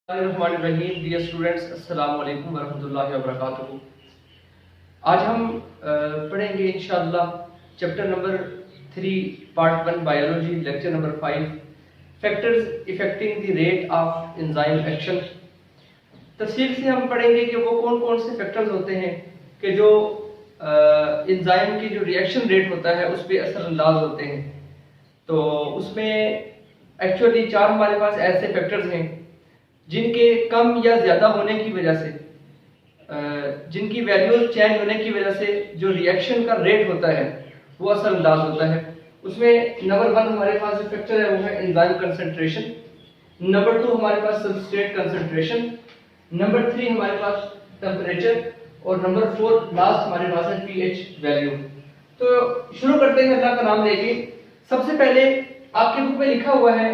Dear students, अस्सलाम वालेकुम वरहमतुल्लाहि वबरकातुहू। आज हम पढ़ेंगे इंशाअल्लाह chapter number 3 part 1 biology, lecture number 5 factors affecting the rate of enzyme action. तफसील से हम पढ़ेंगे कि वो कौन कौन से फैक्टर्स होते हैं कि जो एंजाइम की जो रिएक्शन रेट होता है उस पर असरअंदाज होते हैं। तो उसमें एक्चुअली 4 हमारे पास ऐसे फैक्टर्स हैं जिनके कम या ज़्यादा होने की वजह से, जिनकी वैल्यूज चेंज होने की वजह से जो रिएक्शन का रेट होता है वो असरअंदाज होता है। उसमें नंबर 1 हमारे पास जो फैक्टर है वो है एंजाइम कंसंट्रेशन, नंबर 2 हमारे पास सबस्ट्रेट कंसंट्रेशन, नंबर 3 हमारे पास टेम्परेचर और नंबर 4 लास्ट हमारे पास है पीएच वैल्यू। तो शुरू करते हैं अल्लाह का नाम लेके। सबसे पहले आपके बुक में लिखा हुआ है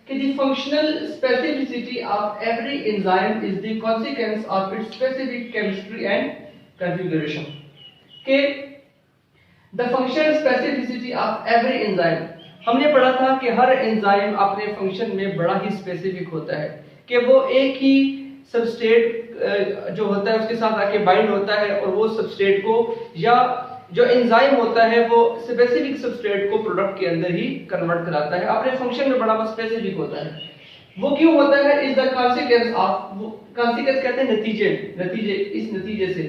कि the functional specificity of every enzyme is the consequence of its specific chemistry and configuration। कि the functional specificity of every enzyme, हमने पढ़ा था कि हर एंजाइम अपने फंक्शन में बड़ा ही स्पेसिफिक होता है कि वो एक ही सबस्ट्रेट जो होता है उसके साथ आके बाइंड होता है और वो सबस्ट्रेट को या जो एंजाइम होता है वो स्पेसिफिक सबस्ट्रेट को प्रोडक्ट के अंदर ही कन्वर्ट कराता है, अपने फंक्शन में बड़ा स्पेसिफिक होता है। वो क्यों होता है? Is the consequence of, consequence कहते हैं नतीजे, इस नतीजे से,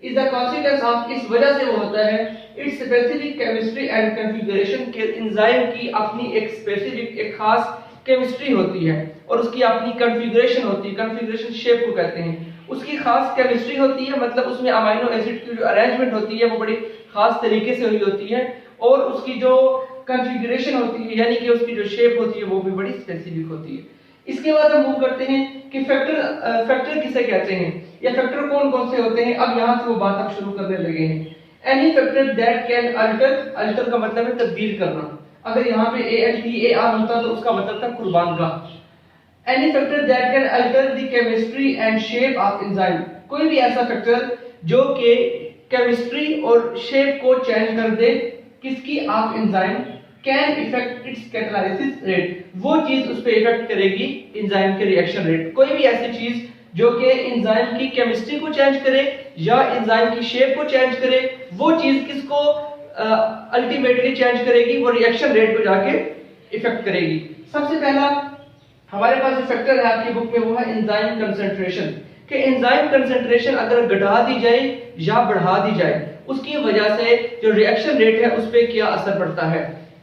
इज द कॉन्सिक्वेंस ऑफ, इस वजह से वो होता है it's specific chemistry and configuration के एंजाइम की अपनी एक स्पेसिफिक एक खास केमिस्ट्री होती है और उसकी अपनी कॉन्फ़िगरेशन होती है, कॉन्फ़िगरेशन शेप को कहते हैं। उसकी खास केमिस्ट्री होती है, मतलब उसमें अमीनो एसिड की जो अरेंजमेंट होती है वो बड़ी खास तरीके से हुई होती है और उसकी जो कॉन्फ़िगरेशन होती है यानी कि उसकी जो शेप होती है वो भी बड़ी स्पेसिफिक होती है। इसके बाद हम मूव करते हैं कि फैक्टर किसे कहते हैं या फैक्टर कौन कौन से होते हैं। अब यहाँ से वो बात हम शुरू करने लगे हैं। Any factor that can alter का मतलब है तब्दील करना। अगर यहाँ पे ALTER होता तो उसका मतलब था कुर्बानगाह। Any factor that can alter the chemistry and shape of enzyme, कोई भी ऐसा फैक्टर जो कि केमिस्ट्री और शेप को चेंज कर दे किसकी, of enzyme, can effect it's catalysis rate, वो चीज उस पे इफेक्ट करेगी एंजाइम के रिएक्शन रेट। कोई भी ऐसी चीज जो कि एंजाइम की केमिस्ट्री को चेंज करे या एंजाइम की शेप को चेंज करे, वो चीज किसको अल्टीमेटली चेंज करेगी, वो रिएक्शन रेट को जाके इफेक्ट करेगी। सबसे पहला हमारे पास जो फैक्टर है आपकी बुक में वो है एंजाइम कंसंट्रेशन। कि एंजाइम कंसंट्रेशन अगर घटा दी जाए या बढ़ा दी जाए उसकी वजह से जो रिएक्शन रेट है उस पे क्या असर पड़ता है।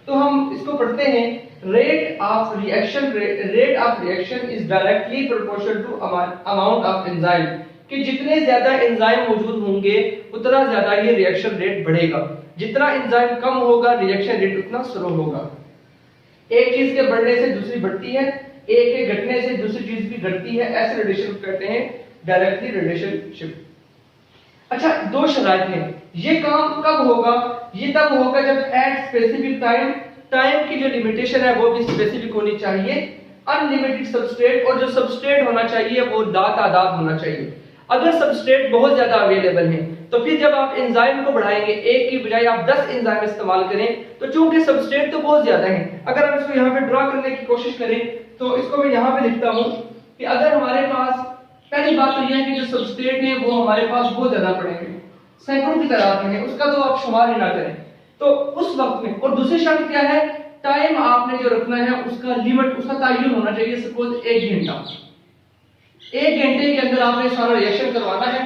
तो हम इसको पढ़ते हैं, rate of reaction is directly proportional to amount of enzyme, कि जितने ज्यादा एंजाइम मौजूद होंगे उतना ज्यादा ये रिएक्शन रेट बढ़ेगा, जितना एंजाइम कम होगा रिएक्शन रेट उतना स्लो होगा। एक चीज के बढ़ने से दूसरी बढ़ती है, एक के घटने से दूसरी चीज भी घटती है, ऐसे रिलेशन कहते हैं डायरेक्टली रिलेशनशिप। अच्छा, दो शराइत हैं, ये काम कब होगा? ये तब होगा जब एट स्पेसिफिक टाइम की जो लिमिटेशन है वो भी स्पेसिफिक होनी चाहिए, अनलिमिटेड सबस्ट्रेट, और जो सबस्ट्रेट होना चाहिए वो तादाद होना चाहिए। अगर सबस्ट्रेट बहुत ज्यादा अवेलेबल है तो फिर जब आप एंजाइम को बढ़ाएंगे, एक की बजाय आप 10 एंजाइम इस्तेमाल करें, तो चूंकि सबस्ट्रेट तो बहुत ज्यादा है, अगर हम इसको यहाँ पे ड्रा करने की कोशिश करें तो इसको मैं यहाँ पे लिखता हूँ कि अगर हमारे पास, पहली बात तो यह है कि जो सबस्ट्रेट है वो हमारे पास बहुत ज्यादा पड़ेंगे, सैकड़ों की तादाद में है, उसका तो आप शुमार ही ना करें। तो उस वक्त में, और दूसरी शर्त क्या है, टाइम आपने जो रखना है उसका लिमिट, उसका तयन होना चाहिए। सपोज 1 घंटा, 1 घंटे के अंदर आपने सारा रिएक्शन करवाना है,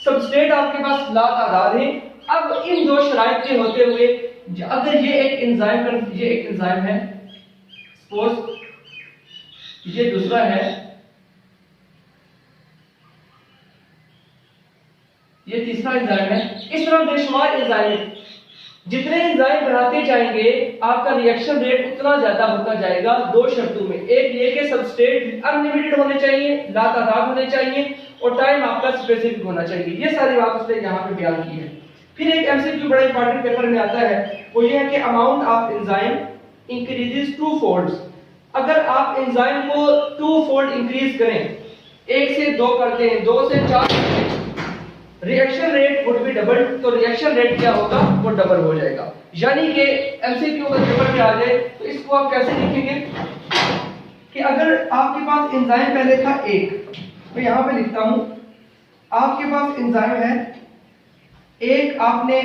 सबस्ट्रेट आपके पास लातादाद है। अब इन दो शराइत के होते हुए अगर ये एक एंजाइम है, सपोज ये दूसरा है, ये तीसरा एंजाइम है, इस तरह बेशुमार एंजाइम है। जितने एंजाइम बढ़ाते जाएंगे आपका रिएक्शन रेट उतना ज्यादा होता जाएगा, दो शर्तों में। एक ये कि सबस्ट्रेट अनलिमिटेड होने चाहिए, लातादाद होने चाहिए, और टाइम आपका स्पेसिफिक होना चाहिए। ये सारी बात उसने यहाँ पे बयान की है। फिर एक एमसीक्यू बड़ा इंपॉर्टेंट पेपर में आता है, वो ये है कि amount of enzyme increases 2 folds. अगर आप एंजाइम को 2 फोल्ड इंक्रीज करें, 1 से 2 करते हैं, 2 से 4 करते हैं, reaction rate would be double, तो रिएक्शन रेट क्या होगा, वो डबल हो जाएगा। यानी कि एमसीक्यू अगर पेपर में आ जाए तो इसको आप कैसे लिखेंगे, कि अगर आपके पास एंजाइम पहले था एक, मैं यहां पे लिखता हूं, आपके पास एंजाइम है एक, आपने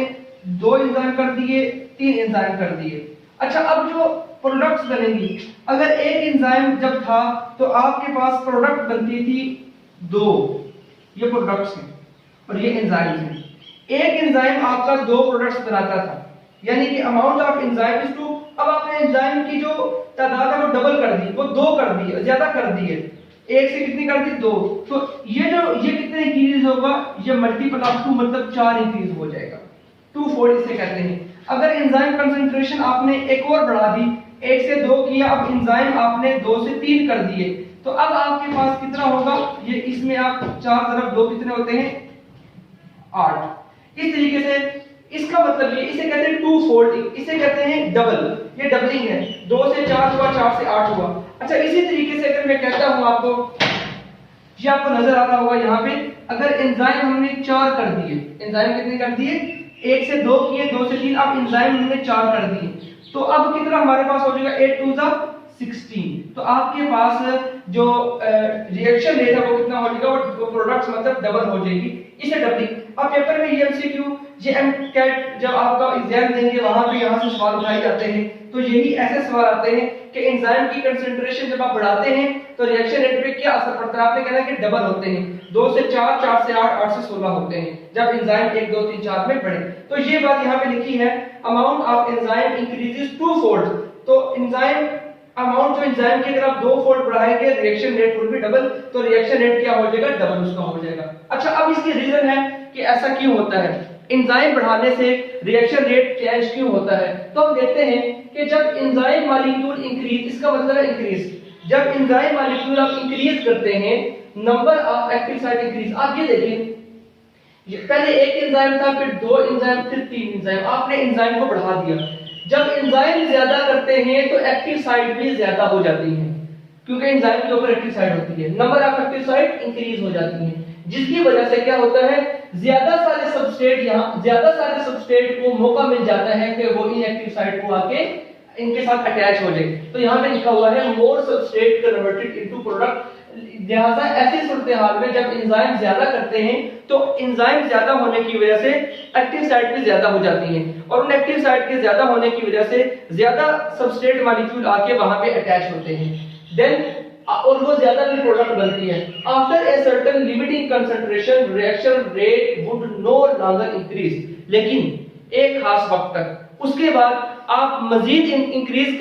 2 एंजाइम कर दिए, 3 एंजाइम कर दिए। अच्छा, अब जो प्रोडक्ट्स बनेंगी, अगर एक एंजाइम जब था तो आपके पास प्रोडक्ट बनती थी 2, ये प्रोडक्ट्स हैं और ये एंजाइम है। एक एंजाइम आपका 2 प्रोडक्ट्स बनाता था, यानी कि अमाउंट ऑफ एंजाइम इज 2। अब आपने एंजाइम की जो तादाद है वो डबल कर दी, वो 2 कर दी, ज्यादा कर दी है, एक से कितनी कर दी 2। तो ये कितने इंक्रीज होगा, ये मल्टीपल ऑफ 2 मतलब 4 इंक्रीज हो जाएगा, 2 फोल्ड इसे कहते हैं। अगर एंजाइम कंसंट्रेशन आपने एक और बढ़ा दी, 1 से 2 किया, अब एंजाइम आपने 2 से 3 कर दिए, तो अब आपके पास कितना होगा, ये इसमें आप 4 तरफ 2 कितने होते हैं 8। इस तरीके से इसका मतलब ये, इसे कहते हैं 2 फोल्डिंग, इसे कहते हैं डबल, ये डबलिंग है, 2 से 4 हुआ, 4 से 8 हुआ। अच्छा, इसी तरीके से अगर मैं कहता हूं आपको, ये आपको नजर आता होगा यहाँ पे, अगर एंजाइम हमने 4 कर दिए, एंजाइम कितने कर दिए, 1 से 2 किए, 2 से 3, अब एंजाइम हमने 4 कर दिए, तो अब कितना हमारे पास हो जाएगा 8 2 16। तो आपके पास जो रिएक्शन रेट है वो कितना हो जाएगा, वो प्रोडक्ट्स मतलब डबल हो जाएगी, इसे डबलिंग। अब पेपर में ये एमसीक्यू, ये एमकेट जब आपका एग्जाम देंगे वहां पे यहाँ से सवाल उठाए जाते हैं, तो यही ऐसे सवाल आते हैं कि एंजाइम की कंसंट्रेशन जब आप बढ़ाते हैं तो रिएक्शन रेट पे क्या असर पड़ता है। आपने कहना है कि डबल होते हैं, 2 से 4, 4 से 8, 8 से 16 होते हैं जब एंजाइम 1 2 3 4 में बढ़े। तो ये बात यहाँ पे लिखी है, amount of enzyme increases 2 fold. तो एंजाइम अमाउंट जो एंजाइम की अगर आप 2 फोल्ड बढ़ाएंगे, reaction rate will be double, तो रिएक्शन रेट क्या हो जाएगा, डबल उसका हो जाएगा। अच्छा, अब इसकी रीजन है कि ऐसा क्यों होता है, एंजाइम बढ़ाने से रिएक्शन रेट चेंज क्यों होता है। तो हम देखते हैं कि जब एंजाइम मॉलिक्यूल इंक्रीज, इसका मतलब है इंक्रीज, जब एंजाइम मॉलिक्यूल आप इंक्रीज करते हैं, number of active site increase. आप ये देखें, पहले एक एंजाइम था, फिर 2 एंजाइम, फिर 3 एंजाइम, आपने एंजाइम को बढ़ा दिया। जब एंजाइम ज्यादा करते हैं तो एक्टिव साइट भी ज्यादा हो जाती है, क्योंकि एंजाइम के ऊपर एक्टिव साइट होती है, number of active site increase हो जाती है, जिसकी वजह से क्या होता है, ज्यादा सारे सबस्ट्रेट को मौका मिल जाता है कि वो इनएक्टिव साइट को आके इनके साथ अटैच हो जाए। तो यहाँ पे लिखा हुआ है मोर सबस्ट्रेट कन्वर्टेड इनटू प्रोडक्ट। लिहाजा ऐसी सूरत हाल में जब एंजाइम ज्यादा करते हैं तो एंजाइम ज्यादा होने की वजह से एक्टिव साइट भी ज्यादा हो जाती हैं, और उन एक्टिव साइट के ज्यादा होने की वजह से ज्यादा सबस्ट्रेट मॉलिक्यूल आके वहां पे अटैच होते हैं, देन और वो ज्यादा भी प्रोडक्ट बनती है। After a certain limiting concentration reaction rate would know longer increase, लेकिन एक खास वक्त तक, उसके बाद आप मजीद इंक्रीज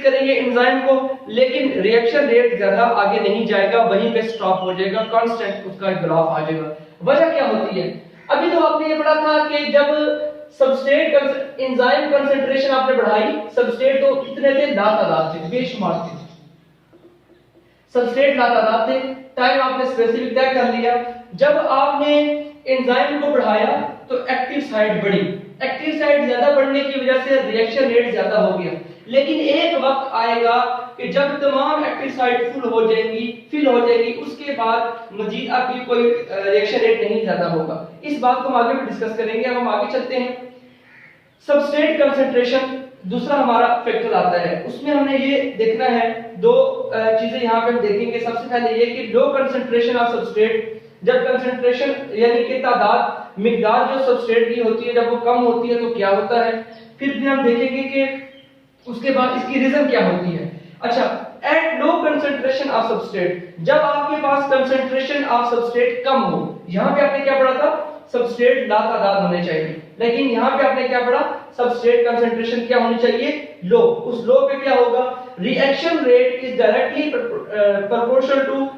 करेंगे एंजाइम को, लेकिन रिएक्शन रेट ज्यादा आगे नहीं जाएगा, वहीं पे स्टॉप हो जाएगा, कांस्टेंट उसका ग्राफ आ जाएगा। वजह क्या होती है, अभी तो आपने ये पढ़ा था कि जब सबस्ट्रेट एंजाइम कंसंट्रेशन आपने बढ़ाई, सबस्ट्रेट तो कितने थे, लातादाद थे, बेशुमार थे, सबस्ट्रेट लातादाद थे, टाइम आपने स्पेसिफिक तय कर लिया। जब आपने एंजाइम को बढ़ाया तो एक्टिव साइट बढ़ी, एक्टिव साइट ज्यादा बढ़ने की वजह से रिएक्शन रेट ज्यादा हो गया, लेकिन एक वक्त आएगा कि जब तमाम एक्टिव साइट फिल हो जाएगी, उसके बाद मजीद आपकी कोई रिएक्शन रेट नहीं ज्यादा होगा। इस बात को हम आगे भी डिस्कस करेंगे। अब हम आगे चलते हैं, सबस्ट्रेट कंसंट्रेशन दूसरा हमारा फैक्टर आता है, उसमें हमने ये देखना है, 2 चीजें यहाँ पे हम देखेंगे। सबसे पहले ये कि लो कंसंट्रेशन ऑफ सबस्ट्रेट, जब कंसंट्रेशन यानी कि तादाद, मिकदार जो सबस्ट्रेट की होती है, जब वो कम होती है तो क्या होता है। फिर भी हम देखेंगे कि उसके बाद इसकी रीजन क्या होती है। अच्छा, at low concentration of substrate, जब आपके पास कंसंट्रेशन ऑफ सबस्ट्रेट कम हो, यहाँ पे आपने क्या पढ़ा था, सबस्ट्रेट लातादाद होने चाहिए, लेकिन यहाँ पे आपने क्या पढ़ा, सबस्ट्रेट कंसंट्रेशन क्या होनी चाहिए, लो। उस लो पे क्या होगा, reaction rate is directly proportional to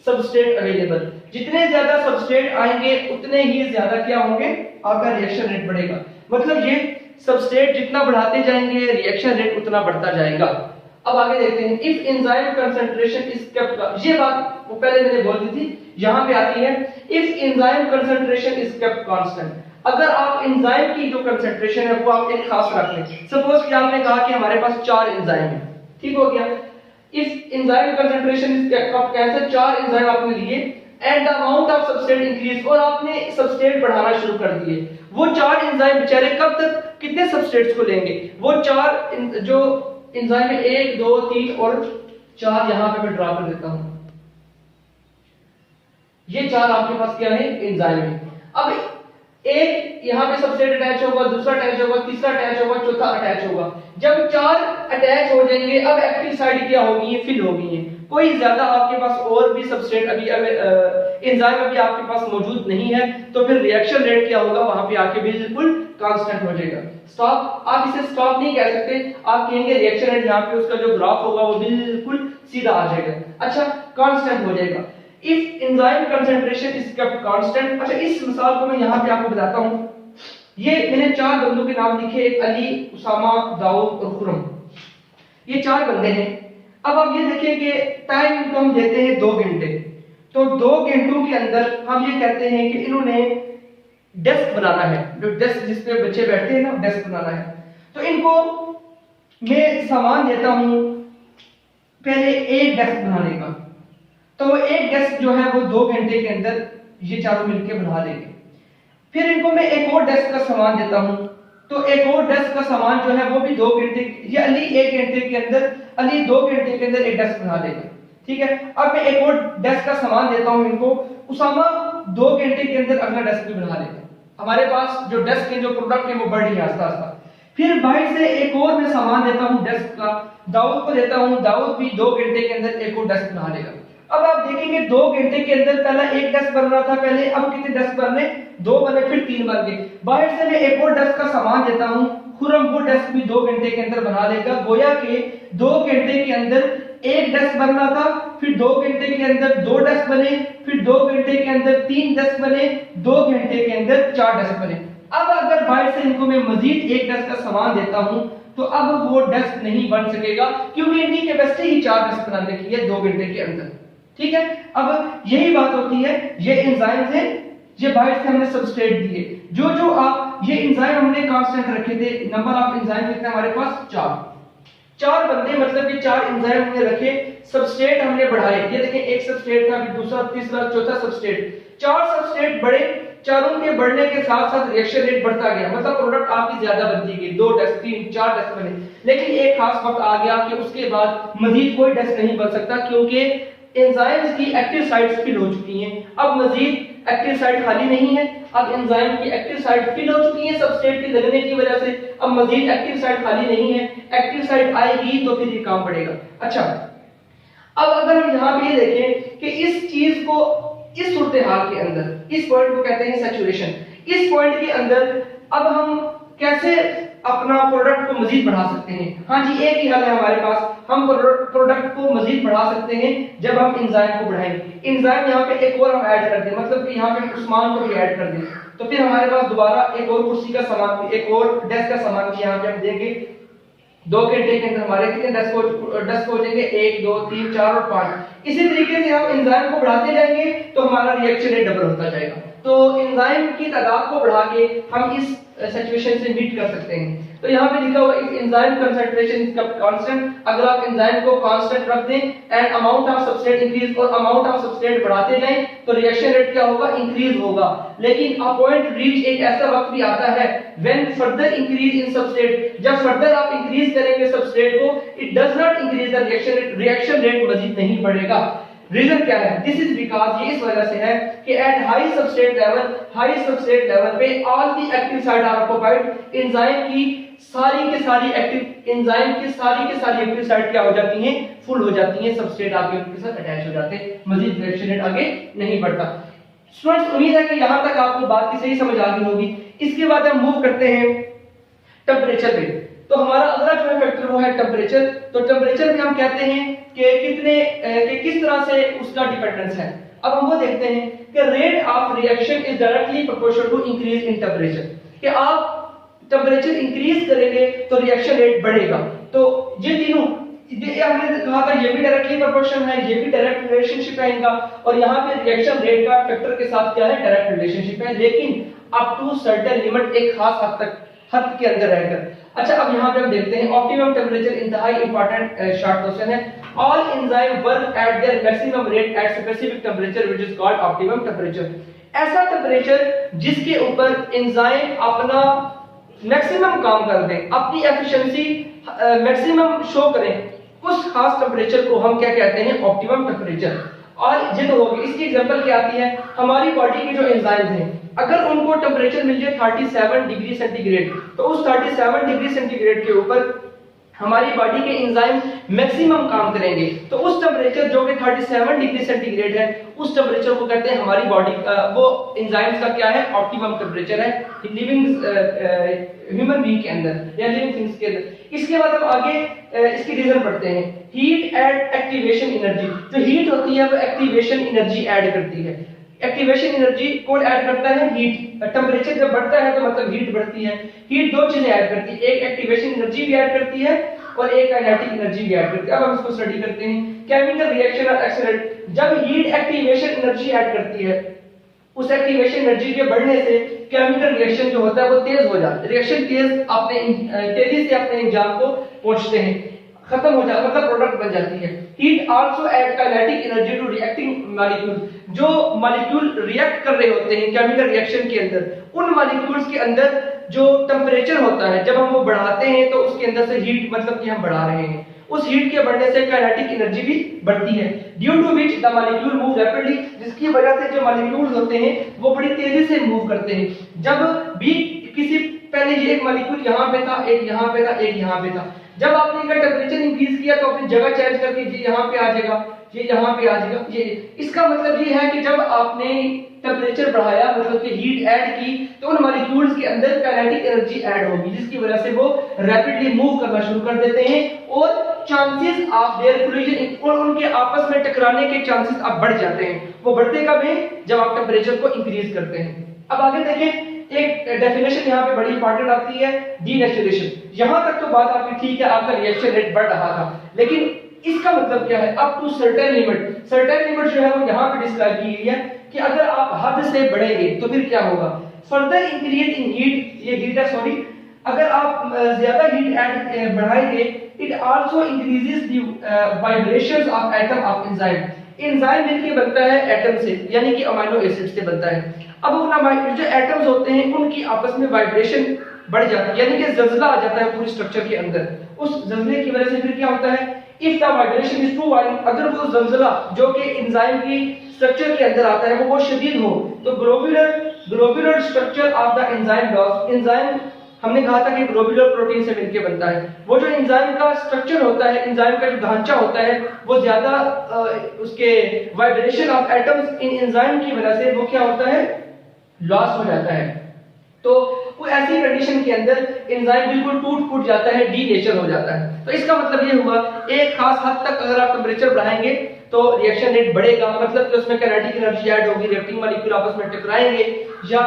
substrate available, जितने ज्यादा सबस्ट्रेट आएंगे उतने ही ज्यादा क्या होंगे, आपका रिएक्शन रेट बढ़ेगा। मतलब ये सबस्ट्रेट जितना बढ़ाते जाएंगे रिएक्शन रेट उतना बढ़ता जाएगा। अब आगे देखते हैं, if enzyme concentration is kept, ये बात वो पहले मैंने बोल दी थी, यहाँ पे आती है, if enzyme concentration is kept constant, अगर आप एंजाइम की जो कंसंट्रेशन है वो आप एक खास रख लें। सपोज कि आपने कहा कि हमारे पास 4 एंजाइम है, ठीक हो गया, if enzyme concentration is kept कैसे, 4 एंजाइम आपने लिए and the amount of substrate increase, और आपने सबस्ट्रेट बढ़ाना शुरू कर दिए। वो 4 एंजाइम बेचारे कब तक कितने सबस्ट्रेट्स को लेंगे, वो 4 जो एंजाइम में 1 2 3 और 4 यहां पे मैं ड्रा कर देता हूं। ये 4 आपके पास क्या है एंजाइम है। अब एक यहां पे सबस्ट्रेट अटैच होगा, दूसरा अटैच होगा, तीसरा अटैच होगा, चौथा अटैच होगा। जब 4 अटैच हो जाएंगे अब एक्टिव साइट क्या होगी, ये फिल होगी है। कोई ज्यादा आपके पास और भी सबस्ट्रेट अभी एंजाइम अभी आपके पास मौजूद नहीं है, तो फिर रिएक्शन रेट क्या होगा वहां पे आके बिल्कुल कांस्टेंट हो जाएगा। स्टॉप, आप इसे स्टॉप नहीं कह सकते, आप कहेंगे रिएक्शन रेट यहां पे उसका जो ग्राफ होगा वो बिल्कुल सीधा आ जाएगा। अच्छा, कांस्टेंट हो जाएगा if enzyme concentration is kept constant. अच्छा, इस मिसाल को मैं यहां पे आपको बताता हूं। ये मैंने 4 बंदों के नाम लिखे, एक अली, उसामा, दाऊद और खुरम। ये 4 बंदे हैं। अब आप ये देखिए कि टाइम इनको हम देते हैं 2 घंटे, तो 2 घंटों के अंदर हम ये कहते हैं कि इन्होंने डेस्क बनाना है, जो डेस्क जिस पे बच्चे बैठते हैं ना, डेस्क बनाना है। तो इनको मैं सामान देता हूं पहले एक डेस्क बनाने का, तो एक डेस्क जो है वो 2 घंटे के अंदर ये चारों मिलकर बना लेंगे। फिर इनको मैं एक और डेस्क का सामान देता हूं, तो एक और डेस्क का सामान जो है वो भी 2 घंटे, ये अली 1 घंटे के अंदर, अली 2 घंटे के अंदर एक डेस्क बना लेगा। ठीक है, अब मैं एक और डेस्क का सामान देता हूं इनको, उसामा 2 घंटे के अंदर अगला डेस्क भी बना लेगा। हमारे पास जो डेस्क के जो प्रोडक्ट है वो बढ़ रही है आस्ता आस्ता। फिर बाहर से एक और मैं सामान देता हूं डेस्क का, दाऊद को देता हूं, दाऊद भी 2 घंटे के अंदर एक और डेस्क बना लेगा। अब आप देखेंगे 2 घंटे के अंदर पहला एक डेस्क बन रहा था पहले, अब कितने डेस्क बन रहे, 2 बने, फिर 3 बन गए। बाहर से मैं एक और डेस्क का सामान देता हूं, खुरम वो डेस्क भी 2 घंटे के अंदर बना लेगा। गोया के 2 घंटे के अंदर एक डेस्क बन रहा था, फिर 2 घंटे के अंदर 2 डेस्क बने, फिर 2 घंटे के अंदर 3 डेस्क बने, 2 घंटे के अंदर 4 डेस्क बने। अब अगर बाहर से इनको मैं मजीद एक डेस्क का सामान देता हूं तो अब वो डेस्क नहीं बन सकेगा, क्योंकि इनकी कैपेसिटी ही 4 डेस्क बनाने की है 2 घंटे के अंदर। ठीक है, अब यही बात होती है, ये एंजाइम्स हैं, ये बाहर से हमने सबस्ट्रेट दिए, जो जो आप ये एंजाइम हमने कांस्टेंट रखे थे, नंबर ऑफ एंजाइम कितने हमारे पास 4 बंदे, मतलब कि 4 एंजाइम हमने रखे, सबस्ट्रेट हमने बढ़ाए। ये देखें, एक सबस्ट्रेट था, फिर दूसरा, तीसरा, चौथा सबस्ट्रेट, 4 सबस्ट्रेट बढ़े, चारों के बढ़ने के साथ साथ रिएक्शन रेट बढ़ता गया, मतलब प्रोडक्ट आपकी ज्यादा बनती गई, 2 डेस्क 3 4 डेस्क बने। लेकिन एक खास वक्त आ गया कि उसके बाद मजीद कोई डेस्क नहीं बन सकता, क्योंकि एंजाइम्स की एक्टिव साइट्स फिल हो चुकी हैं। अब मजीद एक्टिव साइट खाली नहीं है, अब एंजाइम की एक्टिव साइट फिल हो चुकी है सबस्ट्रेट के लगने की वजह से, अब मजीद एक्टिव साइट खाली नहीं है। एक्टिव साइट आएगी तो फिर ये काम बढ़ेगा। अच्छा, अब अगर हम यहाँ पे ये देखें कि इस चीज को, इस सूरत-ए-हाल के अंदर, इस पॉइंट को कहते हैं सैचुरेशन, इस पॉइंट के अंदर अब हम कैसे अपना प्रोडक्ट को मजीद बढ़ा सकते हैं। हाँ जी, एक ही हल है हमारे पास, हम प्रोडक्ट को मजीद बढ़ा सकते हैं जब हम एंजाइम को बढ़ाएंगे। एंजाइम यहाँ पे एक और हम ऐड कर दें, मतलब कि यहाँ पे उस्मान को भी ऐड कर दें, तो फिर हमारे पास दोबारा एक और कुर्सी का सामान, एक और डेस्क का सामान भी यहाँ पे हम देंगे। 2 घंटे के अंदर हमारे कितने डेस्क हो जाएंगे, 1 2 3 4 और 5। इसी तरीके से हम एंजाइम को बढ़ाते जाएंगे तो हमारा रिएक्शन रेट डबल होता जाएगा। तो एंजाइम की तादाद को बढ़ा के हम इस सिचुएशन से मीट कर सकते हैं। तो यहाँ पे लिखा हुआ if enzyme concentration is kept constant, अगर आप एंजाइम को कांस्टेंट रख दें and amount of substrate increase, और अमाउंट ऑफ सबस्ट्रेट बढ़ाते जाएं तो रिएक्शन रेट क्या होगा, इंक्रीज होगा। लेकिन अ पॉइंट रीच, एक ऐसा वक्त भी आता है when further increase in substrate, जब फर्दर आप इंक्रीज करेंगे सबस्ट्रेट को, it does not increase the reaction rate मजीद नहीं बढ़ेगा। रीजन क्या है, दिस इज बिकॉज, ये इस वजह से है कि एट हाई सबस्ट्रेट लेवल पे all the active site are occupied, enzyme की सारी के सारी एक्टिव साइट क्या हो जाती हैं, फुल हो जाती हैं, सबस्ट्रेट आपके उनके साथ अटैच हो जाते हैं, मजीद रिएक्शन रेट आगे नहीं बढ़ता। स्टूडेंट्स, उम्मीद है कि यहां तक आपको बात की सही समझ आ गई होगी। इसके बाद हम मूव करते हैं टेंपरेचर पे। तो हमारा अगला जो है फैक्टर वो है टेंपरेचर। तो टेंपरेचर में हम कहते हैं कि किस तरह से उसका डिपेंडेंस है। अब हम वो देखते हैं कि rate of reaction is directly proportional to increase in temperature, कि आप टेंपरेचर इंक्रीज करेंगे तो रिएक्शन रेट बढ़ेगा। तो ये तीनों, ये हमने कहा था, ये भी डायरेक्टली प्रोपोर्शनल है, ये भी डायरेक्ट रिलेशनशिप है इनका, और यहाँ पे रिएक्शन रेट का फैक्टर के साथ क्या है, डायरेक्ट रिलेशनशिप है, लेकिन अप टू सर्टेन लिमिट, एक खास हद के अंदर रहकर। अच्छा, अब यहाँ पे हम देखते हैं ऑप्टिमम टेंपरेचर, इंतहाई इंपॉर्टेंट शॉर्ट क्वेश्चन है। All enzyme work at there maximum rate at specific temperature which is called optimum temperature. ऐसा टेंपरेचर जिसके ऊपर एंजाइम अपना मैक्सिमम काम कर दें, अपनी एफिशिएंसी मैक्सिमम शो करें, उस खास टेम्परेचर को हम क्या कहते हैं, ऑप्टिमम टेम्परेचर। और ये तो होगी। इसकी एग्जांपल क्या आती है, हमारी बॉडी के जो एंजाइम्स हैं, अगर उनको टेम्परेचर मिल जाए 37 डिग्री सेंटीग्रेड, तो उस 37 डिग्री सेंटीग्रेड के ऊपर हमारी बॉडी के एंजाइम मैक्सिमम काम करेंगे। तो उस टेम्परेचर जो कि 37 डिग्री सेंटीग्रेड है, उस टेम्परेचर को कहते हैं हमारी बॉडी वो एंजाइम्स का क्या है, ऑप्टिमम टेम्परेचर है लिविंग ह्यूमन बीइंग के अंदर या लिविंग थिंग्स के अंदर। इसके बाद हम आगे इसकी रीजन पढ़ते हैं। हीट एड एक्टिवेशन एनर्जी, जो हीट होती है वो एक्टिवेशन एनर्जी ऐड करती है। एक्टिवेशन एनर्जी कौन ऐड करता है, हीट। टेम्परेचर जब बढ़ता है तो मतलब हीट बढ़ती है। हीट दो चीजें ऐड करती है, एक एक्टिवेशन एनर्जी भी ऐड करती है और एक काइनेटिक एनर्जी भी ऐड करती है। अब हम इसको स्टडी करते हैं। केमिकल रिएक्शन और एक्सीलरेट, जब हीट एक्टिवेशन एनर्जी ऐड करती है, उस एक्टिवेशन एनर्जी के बढ़ने से केमिकल रिएक्शन जो होता है वो तेज हो जाता है। रिएक्शन तेजी से अपने अंजाम को पहुंचते हैं, खत्म हो जाता, मतलब प्रोडक्ट बन जाती है। Heat also add kinetic energy to reacting molecule, जो मॉलिक्यूल रिएक्ट कर रहे होते हैं केमिकल रिएक्शन के अंदर, उन मॉलिक्यूल्स के अंदर जो टेम्परेचर होता है, जब हम वो बढ़ाते हैं तो उसके अंदर से हीट, मतलब कि हम बढ़ा रहे हैं, उस हीट के बढ़ने से काइनेटिक एनर्जी भी बढ़ती है। Due to which the molecule move rapidly, जिसकी वजह से जो मॉलिक्यूल्स होते हैं वो बड़ी तेजी से मूव करते हैं। जब भी किसी, पहले ये एक मॉलिक्यूल यहाँ पे था, एक यहाँ पे था, एक यहाँ पे था, जब आपने इनका टेम्परेचर इंक्रीज किया तो अपनी जगह चेंज करके ये यहाँ पे आ जाएगा, ये यहाँ पे आ जाएगा। ये इसका मतलब ये है कि जब आपने टेम्परेचर बढ़ाया, मतलब कि हीट ऐड की, तो उन मॉलिक्यूल्स के अंदर काइनेटिक एनर्जी ऐड होगी, जिसकी वजह से वो रैपिडली मूव करना शुरू कर देते हैं और चांसेस ऑफ देयर कोलिजन, और उनके आपस में टकराने के चांसेस अब बढ़ जाते हैं। वो बढ़ते कब हैं, जब आप टेम्परेचर को इंक्रीज करते हैं। अब आगे देखें, एक डेफिनेशन यहाँ पे बड़ी इंपॉर्टेंट आती है, डीनेचुरेशन। यहां तक तो बात आपकी ठीक है, आपका रिएक्शन रेट बढ़ रहा था, लेकिन इसका मतलब क्या है, up to certain limit. Certain limit जो है वो यहाँ पे डिस्क्राइब की गई है कि अगर आप हद से बढ़ेंगे तो फिर क्या होगा, फर्दर इंक्रीज इन हीट, ये हीट है सॉरी, अगर आप ज्यादा हीट ऐड बढ़ाएंगे, it also increases the vibrations of atom of enzyme. Enzyme मिलके बनता है एटम से, यानी कि अमीनो एसिड से बनता है। अब उन जो एटम्स होते हैं उनकी आपस में वाइब्रेशन बढ़ जाती है, यानी कि जल्जला आ जाता है पूरे स्ट्रक्चर के अंदर। उस जल्जले की वजह से फिर क्या होता है, if the vibration is too wild, अगर वो जल्जला जो कि एंजाइम की स्ट्रक्चर के अंदर आता है वो बहुत शदीद हो, तो globular structure of the enzyme loss. Enzyme हमने कहा था कि ग्लोबुलर प्रोटीन से मिलकर बनता है। वो जो एंजाइम का स्ट्रक्चर होता है, एंजाइम का जो ढांचा होता है, वो ज्यादा उसके vibration of atoms in enzyme की वजह से वो क्या होता है, लॉस हो जाता है। तो वो ऐसी कंडीशन के अंदर एंजाइम बिल्कुल टूट फूट जाता है, डीनेचर हो जाता है। तो इसका मतलब ये हुआ, एक खास हद तक अगर आप टेम्परेचर बढ़ाएंगे तो रिएक्शन रेट बढ़ेगा, मतलब कि उसमें काइनेटिक एनर्जी ऐड होगी, रिएक्टिंग मॉलिक्यूल आपस में टकराएंगे, या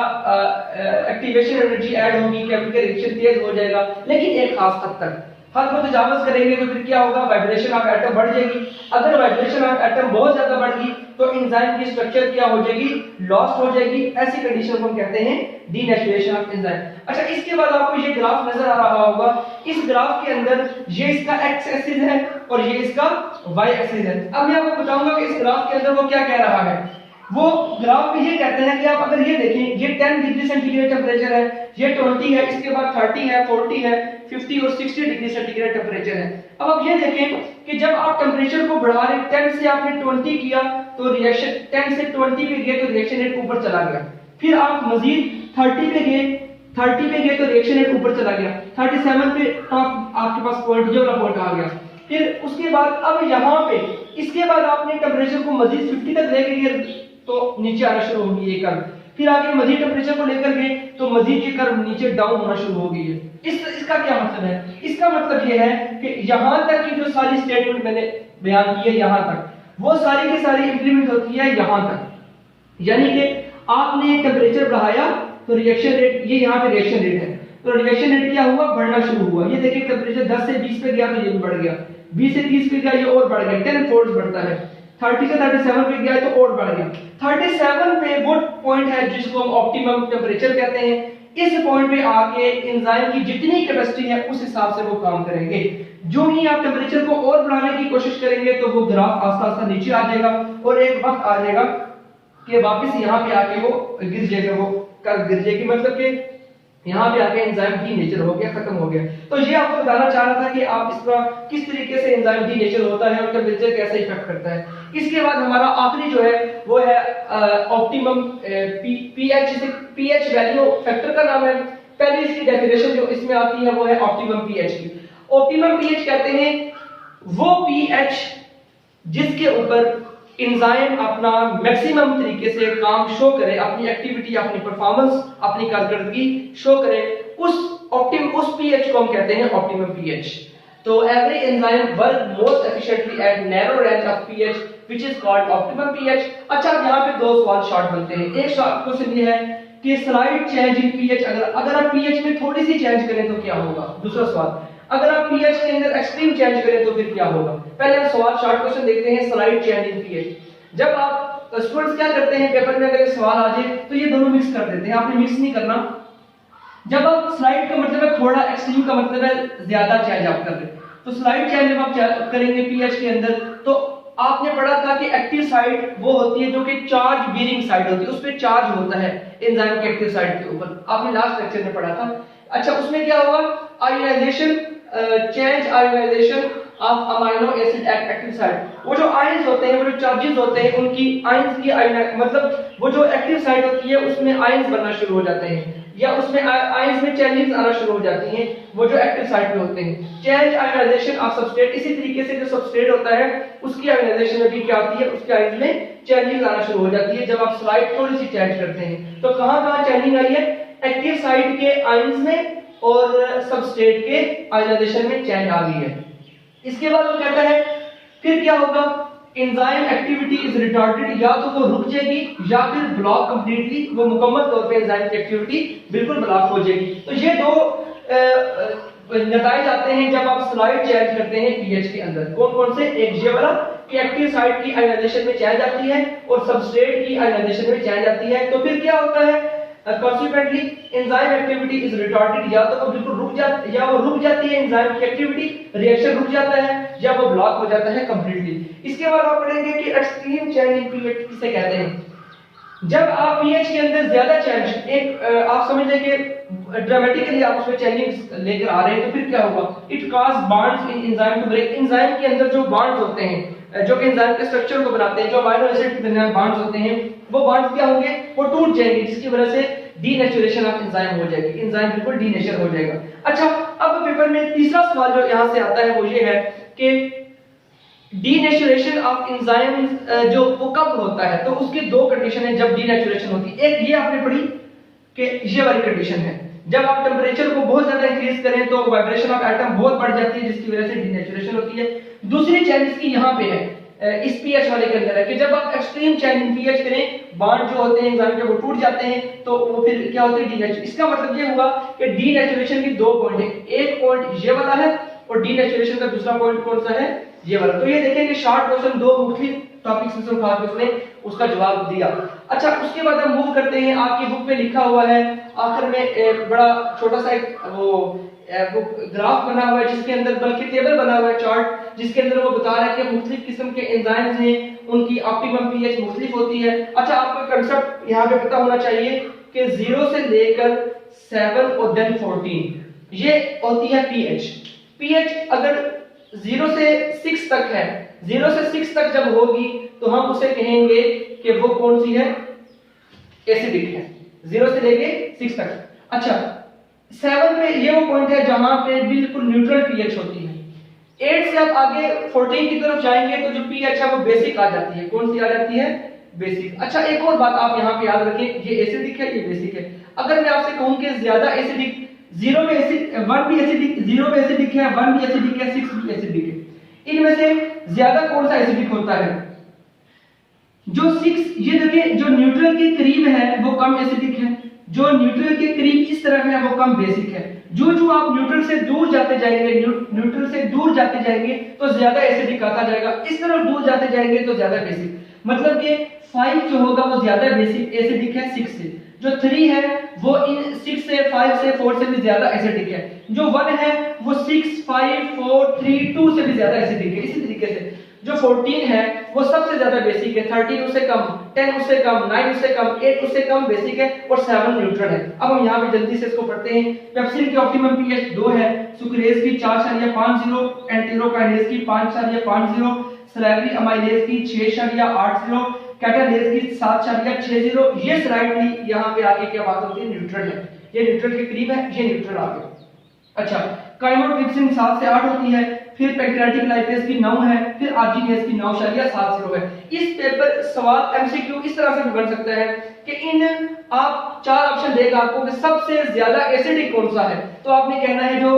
एक्टिवेशन एनर्जी ऐड होगी, केमिकल रिएक्शन तेज हो जाएगा, लेकिन एक खास हद तक। हद को तजावुज करेंगे तो फिर क्या होगा, वाइब्रेशन ऑफ एटम बढ़ जाएगी। अगर वाइब्रेशन ऑफ एटम बहुत ज्यादा बढ़ गई तो एंजाइम की स्ट्रक्चर क्या हो जाएगी, लॉस्ट हो जाएगी। ऐसी कंडीशन को हम कहते हैं डीनेचुरेशन ऑफ एंजाइम। अच्छा, इसके बाद आपको ये ग्राफ नजर आ रहा होगा, इस ग्राफ के अंदर ये इसका एक्स एक्सिस है और ये इसका वाई एक्सिस है। अब मैं आपको बताऊंगा कि इस ग्राफ के अंदर वो क्या कह रहा है। वो ग्राफ में ये कहते हैं कि आप अगर ये देखें, ये 10 डिग्री सेंटीग्रेड टेम्परेचर है, ये 20 है, इसके बाद 30 है, 40 है, 50 और 60 डिग्री सेंटीग्रेड टेम्परेचर है। अब आप ये देखें कि जब आप टेम्परेचर को बढ़ा रहे, 10 से आपने 20 किया तो रिएक्शन 10 से 20 पे गए तो रिएक्शन रेट ऊपर चला गया। फिर आप मजीद 30 पे गए, 30 पे गए तो रिएक्शन रेट ऊपर चला गया, 37 पे टॉप आपके पास पॉइंट, ये वाला पॉइंट आ गया। फिर उसके बाद अब यहाँ पे इसके बाद आपने टेम्परेचर को मजीद 50 तक लेके गए तो नीचे आना शुरू होगी ये कर्व। फिर आगे मजीद टेम्परेचर को लेकर गए तो मजीद ये कर्व नीचे डाउन होना शुरू हो गई है। इसका क्या मतलब है, इसका मतलब ये है कि यहां तक की जो सारी स्टेटमेंट मैंने बयान की है, यहां तक वो सारी की सारी इंप्लीमेंट होती है यहां तक। यानी कि आपने टेम्परेचर बढ़ाया तो रिएक्शन रेट, ये यहाँ पे रिएक्शन रेट है, तो रिएक्शन रेट क्या हुआ, बढ़ना शुरू हुआ। ये देखिए टेम्परेचर 10 से 20 पे गया तो ये भी बढ़ गया, 20 से 30 पे गया ये और बढ़ गया, 10 फोल्ड बढ़ता है। 30 से 37 पे गया तो और बढ़ गया। 37 पे वो पॉइंट है जिसको हम ऑप्टिमम टेम्परेचर कहते हैं। इस पॉइंट पे आके एंजाइम की जितनी कैपेसिटी है उस हिसाब से वो काम करेंगे। जो ही आप टेम्परेचर को और बढ़ाने की कोशिश करेंगे तो वो ग्राफ आस्ता आस्ता नीचे आ जाएगा और एक वक्त आ जाएगा कि वापस यहाँ पे आके वो गिर जाएगा, वो कर्व गिर जाएगी, मतलब कि यहाँ पे आके एंजाइम डीनेचर हो गया, खत्म हो गया। तो ये आपको बताना चाह रहा था कि आप इस तरह किस तरीके से एंजाइम डीनेचर होता है और टेम्परेचर कैसे इफेक्ट करता है। इसके बाद हमारा आखिरी जो है वो है ऑप्टिमम पीएच। जिसे पीएच वैल्यू फैक्टर का नाम है। पहली इसकी डेफिनेशन जो इसमें आती है वो है ऑप्टिमम पीएच की। ऑप्टिमम पीएच कहते हैं वो पीएच जिसके ऊपर एंजाइम अपना मैक्सिमम तरीके से काम शो करे, अपनी एक्टिविटी, अपनी परफॉर्मेंस, अपनी कारकर्दगी शो करे, उस पीएच को हम कहते हैं ऑप्टिमम पीएच। तो every enzyme work most efficiently at narrow range of pH which is called optimum pH. अच्छा, यहाँ पे दो सवाल शॉर्ट बनते हैं। एक शॉर्ट क्वेश्चन ये है कि स्लाइड चेंज इन पीएच, अगर आप पीएच में थोड़ी सी चेंज करें तो क्या होगा। दूसरा सवाल, अगर आप पीएच के अंदर एक्सट्रीम चेंज करें तो फिर क्या होगा। पहले हम सवाल शॉर्ट क्वेश्चन देखते हैं, स्लाइड चेंज इन पीएच। जब आप स्टूडेंट्स क्या करते हैं पेपर में, अगर ये सवाल आ जाए तो ये दोनों मिक्स कर देते हैं। आपने मिक्स नहीं करना। जब आप स्लाइड का मतलब है थोड़ा, एक्सट्रीम का मतलब है ज्यादा चेंज आप कर रहे हैं। तो स्लाइड चेंज जब आप करेंगे पीएच के अंदर, तो आपने पढ़ा था कि एक्टिव साइट वो होती है जो कि चार्ज बीरिंग साइट होती है, उस पे चार्ज होता है एंजाइम के एक्टिव साइट के ऊपर। आपने लास्ट लेक्चर में पढ़ा था। अच्छा, उसमें क्या होगा, ionisation, change ionisation of amino acid at active site. वो जो आयंस होते हैं, वो जो चार्जेस होते हैं, उनकी आयंस की मतलब वो जो एक्टिव साइट होती है उसमें आयंस बनना शुरू हो जाते हैं, या उसमें आयंस में चेंजेस आना शुरू हो जाती हैं, वो जो एक्टिव साइट में होते हैं। चेंज आयोनाइजेशन ऑफ सबस्ट्रेट, इसी तरीके से जो सबस्ट्रेट होता है उसकी आयोनाइजेशन में भी क्या होती है, उसके आयंस में चेंजेस आना शुरू हो जाती है जब आप स्लाइड थोड़ी सी चेंज करते हैं। तो कहां-कहां चेंजिंग आई है, एक्टिव साइट के आयंस में और सबस्ट्रेट के आयोनाइजेशन में चेंज आ गई है। इसके बाद वो कहता है फिर क्या होगा, एंजाइम एक्टिविटी इज रिटार्डेड, या तो वो रुक जाएगी या फिर ब्लॉक कंप्लीटली, वो मुकम्मल तौर पे एंजाइम की एक्टिविटी बिल्कुल ब्लॉक हो जाएगी। तो ये दो नतीजे आते हैं जब आप स्लाइड चेंज करते हैं पीएच के अंदर। कौन कौन से, एक ये वाला कि एक्टिव साइट की आयोनाइजेशन में चेंज आती है और सबस्ट्रेट की आयोनाइजेशन में चेंज आती है। तो फिर क्या होता है, consequently enzyme activity is retarded, या तो वो बिल्कुल रुक जाती, या वो रुक जाती है एंजाइम की एक्टिविटी, रिएक्शन रुक जाता है, या वो ब्लॉक हो जाता है कंप्लीटली। इसके बाद आप पढ़ेंगे कि एक्सट्रीम चेंज इन पीएच किसे कहते हैं। जब आप पीएच के अंदर ज्यादा चेंज, एक आप समझ लें कि ड्रामेटिकली आप उसमें चेंजिंग लेकर आ रहे हैं, तो फिर क्या होगा, it cause bonds in enzyme to break. Enzyme के अंदर जो बॉन्ड्स होते हैं, जो कि एंजाइम के स्ट्रक्चर को बनाते हैं, जो अमीनो एसिड के दरमियान बॉन्ड्स होते हैं, वो बॉन्ड्स क्या होंगे, वो टूट जाएंगे, जिसकी वजह से डीनेचुरेशन ऑफ एंजाइम हो जाएगी, एंजाइम बिल्कुल डीनेचर हो जाएगा। अच्छा, अब पेपर में तीसरा सवाल जो यहां से आता है वो ये है कि डीनेचुरेशन ऑफ एंजाइम जो वो कब होता है। तो उसकी दो कंडीशन है जब डीनेचुरेशन होती है। एक ये आपने पढ़ी कि ये वाली कंडीशन है, जब आप टेंपरेचर को बहुत ज्यादा इंक्रीज करें तो वाइब्रेशन ऑफ एटम बहुत बढ़ जाती है, जिसकी वजह से डीनेचुरेशन होती है। दूसरी चेंज इसकी यहाँ पे है, इस पीएच वाले के अंदर है कि जब आप एक्सट्रीम चेंज इन पीएच करें, बॉन्ड जो होते हैं एंजाइम के वो टूट जाते हैं, तो वो फिर क्या होता है, डीनेचुरेशन। इसका मतलब ये हुआ कि डीनेचुरेशन की दो पॉइंट है, एक पॉइंट ये वाला है और डीनेचुरेशन का दूसरा पॉइंट कौन सा है, ये वाला। तो ये देखें कि शॉर्ट क्वेश्चन दो मुख्तलिफ टॉपिक्स से उठा के उसने उसका जवाब दिया। अच्छा, उसके बाद हम मूव करते हैं, आपकी बुक में लिखा हुआ है आखिर में एक बड़ा छोटा सा एक वो ग्राफ बना हुआ है, जिसके अंदर बल्कि टेबल बना हुआ है, चार्ट, जिसके अंदर वो बता रहा है कि मुख्तलिफ किस्म के एंजाइम्स हैं, उनकी ऑप्टिमम पीएच मुख्तलिफ होती है। अच्छा, आपको कंसेप्ट यहाँ पे पता होना चाहिए कि 0 से लेकर 7 और देन 14 ये होती है पीएच। पीएच अगर 0 से 6 तक है, 0 से 6 तक जब होगी तो हम उसे कहेंगे कि वो कौन सी है, एसिडिक है, 0 से लेके 6 तक। अच्छा, 7 पे ये वो पॉइंट है जहां पे बिल्कुल न्यूट्रल पीएच होती है। 8 से आप आगे 14 की तरफ जाएंगे तो जो पीएच है वो बेसिक आ जाती है। कौन सी आ जाती है, बेसिक। अच्छा, एक और बात आप यहाँ पे याद रखें, ये एसिडिक है, ये बेसिक है। अगर मैं आपसे कहूं कि ज्यादा एसिडिक, 0 में एसिड, 1 भी एसिडिक, 0 में एसिडिक है, 1 भी एसिडिक है, 6 भी एसिडिक है, इनमें से ज्यादा कौन सा एसिडिक होता है, जो 6, ये देखिए जो न्यूट्रल के करीब है वो कम एसिडिक है, जो न्यूट्रल के करीब इस तरफ है वो कम बेसिक है। जो जो आप न्यूट्रल से दूर जाते जाएंगे, न्यूट्रल से दूर जाते जाएंगे तो ज्यादा एसिडिक आता जाएगा, इस तरफ दूर जाते जाएंगे तो ज्यादा बेसिक। मतलब कि 5 जो होगा वो ज्यादा बेसिक एसिडिक है 6 से, जो 3 है वो इन 6 से 5 से 4 से भी ज्यादा एसिडिक है, जो 1 है वो 6, 5, 4, 3, 2 से भी ज्यादा एसिडिक है। इसी तरीके से जो 14 है वो सबसे ज्यादा बेसिक है, 13 उससे कम, 10 उससे कम, 9 उससे कम, 8 उससे कम बेसिक है और 7 न्यूट्रल है। अब हम यहाँ पे जल्दी से इसको पढ़ते हैं। पेप्सिन की ऑप्टिमम पीएच 2 है, सुक्रेज की 4.50, एंटेरोकाइनेज की 5.50, सलाइवरी अमाइलेज की 6.80, कैटालेज की 7.60। ये स्लाइडली यहाँ पे आगे क्या बात होती है, न्यूट्रल है, ये न्यूट्रल के करीब है, ये न्यूट्रल आ गया। अच्छा, काइमोट्रिप्सिन 7 से 8 होती है, फिर पैंक्रियाटिक लाइपेज की 9 है, फिर आर्जिनेज की 9.70 है। इस पेपर सवाल एमसीक्यू इस तरह से भी बन सकता है कि इन आप 4 ऑप्शन देगा आपको कि सबसे ज्यादा एसिडिक कौन सा है, तो आपने कहना है जो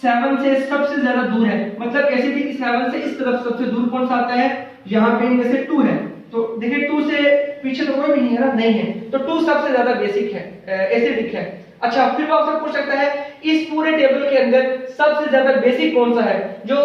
7 से सबसे ज्यादा दूर है, मतलब एसिडिक 7 से इस तरफ सबसे दूर कौन सा आता है, यहाँ पे इनमें से 2 है। तो देखिए 2 से पीछे तो कोई भी नहीं है ना, नहीं है, तो 2 सबसे ज्यादा बेसिक है, एसिडिक है। अच्छा, फिर वो आपसे पूछ सकता है इस पूरे टेबल के अंदर सबसे ज्यादा बेसिक कौन सा है, जो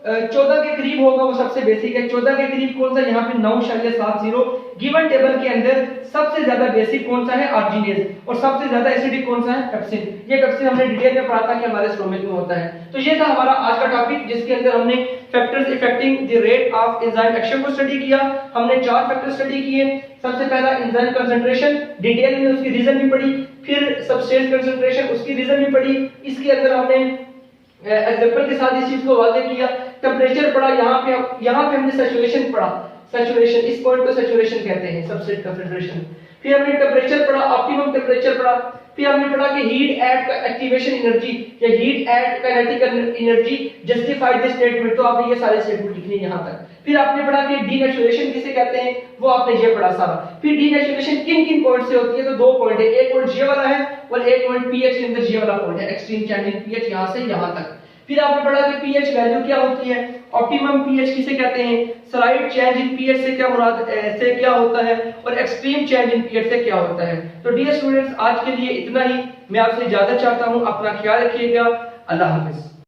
14 के करीब होगा वो सबसे बेसिक है। 14 के करीब कौन सा, यहाँ पे 9.70। गिवन टेबल के अंदर सबसे ज्यादा बेसिक कौन सा है, आर्जिनेज, और सबसे ज्यादा एसिडिक कौन सा है, पेप्सिन। ये पेप्सिन हमने डिटेल में पढ़ा था कि हमारे स्टोमक में होता है। तो ये था हमारा आज का टॉपिक, जिसके अंदर हमने factors affecting the rate of enzyme action को स्टडी किया। हमने 4 फैक्टर स्टडी किए। सबसे पहला एंजाइम कंसंट्रेशन, डिटेल में उसकी रीजन भी पढ़ी, फिर सबस्ट्रेट कंसंट्रेशन, उसकी रीजन भी पढ़ी। इसके अंदर हमने एग्जांपल के साथ इस चीज को वाज़ेह किया। टेंपरेचर पढ़ा, यहाँ पे हमने सैचुरेशन पढ़ा, सैचुरेशन, इस पॉइंट को सैचुरेशन कहते हैं, सबस्ट्रेट कंसंट्रेशन। फिर हमने टेंपरेचर पढ़ा, ऑप्टिमम टेंपरेचर पढ़ा। फिर हमने पढ़ा कि हीट एट एक्टिवेशन एनर्जी या heat at kinetic energy justified the statement, तो आपने ये सारे स्टेटमेंट लिखने यहाँ तक। फिर आपने पढ़ा कि डीनेचुरेशन किसे कहते हैं, वो आपने ये पढ़ा सारा। फिर डीनेचुरेशन किन किन पॉइंट से होती है, तो 2 पॉइंट है, एक पॉइंट ये वाला है और एक पॉइंट पीएच के अंदर ये वाला पॉइंट है, एक्सट्रीम चेंज इन पीएच, यहाँ से यहाँ तक। फिर आपने पढ़ा कि पीएच वैल्यू क्या होती है, ऑप्टिमम पीएच किसे कहते हैं, स्लाइड चेंज इन पीएच से क्या मुराद से क्या होता है, और एक्सट्रीम चेंज इन पीएच से क्या होता है। तो डियर स्टूडेंट्स, आज के लिए इतना ही। मैं आपसे इजाजत चाहता हूं, अपना ख्याल रखिएगा। अल्लाह हाफिज।